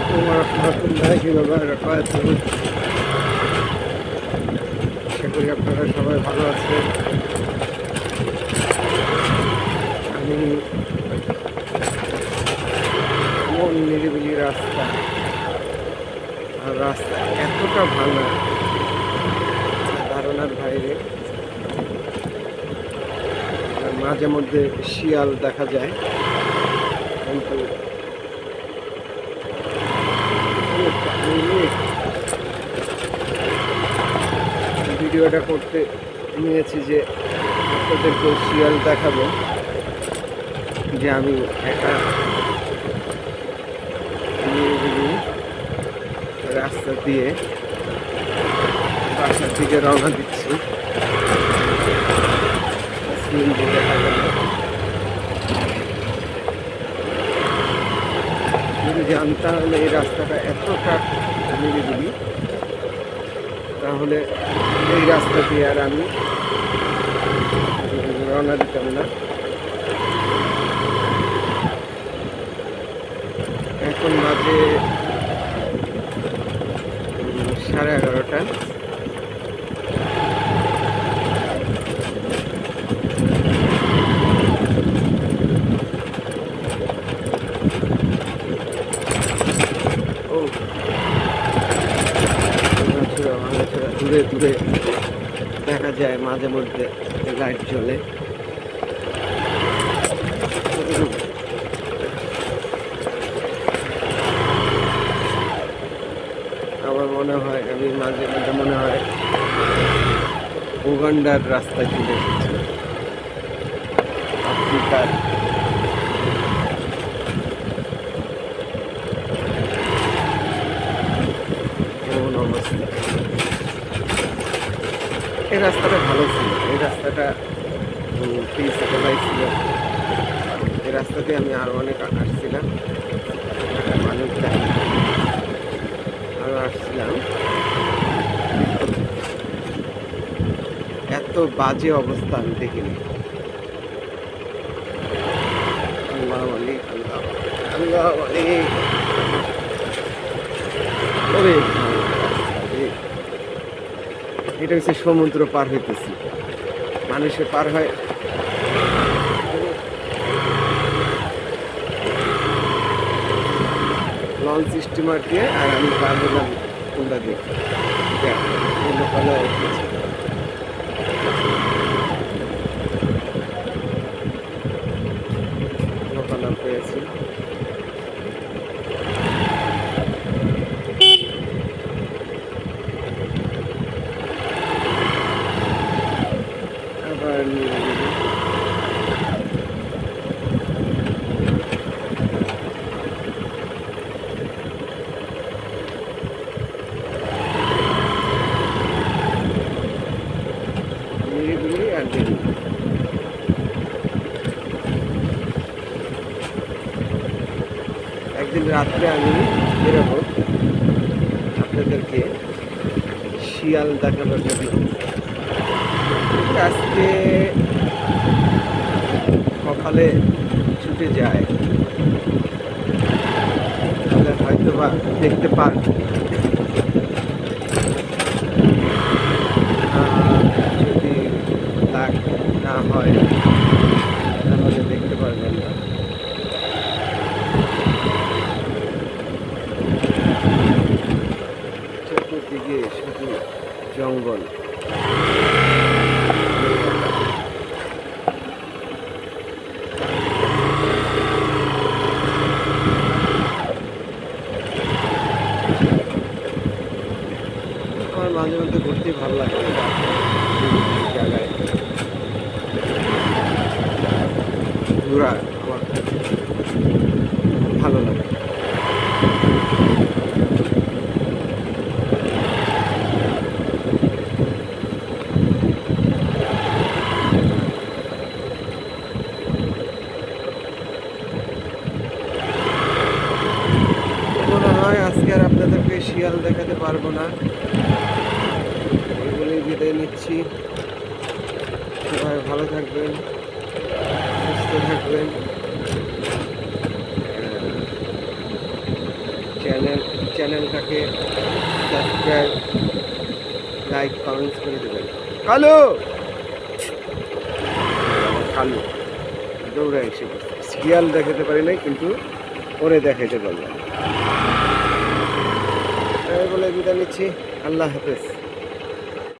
আলাইকুম রহমতুল্লাহি ওয়া বারাকাতুহু। আশা করি আপনারা সবাই ভালো আছেন। আমি এমন নিরিবিলি রাস্তা, আর রাস্তা এতটা ভালো, ধারণার বাইরে। মাঝে মধ্যে শিয়াল দেখা যায়, কিন্তু ভিডিওটা করতে নিয়েছি যে আপনাদেরকে শিয়াল দেখাবো, যে আমি একটা রাস্তা দিয়ে বাসার দিকে রওনা দিচ্ছি। সিএনজি দেখা গেল, যদি জানতাম এই রাস্তাটা এতটা নিরিবিলি, তাহলে এই রাস্তা দিয়ে আর আমি রওনা দিতাম না। এখন বাজে 11:30। দূরে দূরে দেখা যায় মাঝে মধ্যে লাইট জ্বলে। আমার মনে হয় আমি মাঝে মধ্যে মনে হয় উগান্ডার রাস্তায় চলে এসেছি, আফ্রিকার। এমন অবস্থা। এই রাস্তাটা ভালো ছিল, এই রাস্তাটা ছিল। এই রাস্তাতে আমি আরো অনেক আসছিলাম, মানুষ আরো আসছিলাম। এত বাজে অবস্থা আমি দেখিনি। আল্লাহ আলী, আল্লাহ আল্লাহ আলী। এটা হচ্ছে সমুদ্র পার হইতেছি, মানুষে পার হয় লঞ্চ স্টিমার দিয়ে, আর আমি পার হলাম কোনটা দিয়ে লোকালাম পেয়েছি। আবার নিরিবিলি আর নিরিবিলি। একদিন রাত্রে আমি বেরোবো, আপনাদেরকে শিয়াল দেখানোর জন্য। আজকে সকালে ছুটে যায়, তাহলে হয়তো বা দেখতে পারবো। যদি লাগ না হয় তাহলে দেখতে পারবেন না। চতুর্দিকে শুধু জঙ্গল। আমার মাঝে মধ্যে ঘুরতে ভালো লাগে, জায়গায় ঘোরা আমার ভালো লাগে। মনে হয় আজকে আর আপনাদেরকে শিয়াল দেখাতে পারবো না, এগুলোই বিদায় নিচ্ছি। সবাই ভালো থাকবেন, সুস্থ থাকবেন। চ্যানেলটাকে সাবস্ক্রাইব, লাইক, কমেন্টস করে দেবেন। কালু কালু দৌড়ে এসে বসছে। সিরিয়াল দেখাতে পারি নাই, কিন্তু পরে দেখাইতে পারলাম। তাই বলে বিদায় নিচ্ছি। আল্লাহ হাফেজ।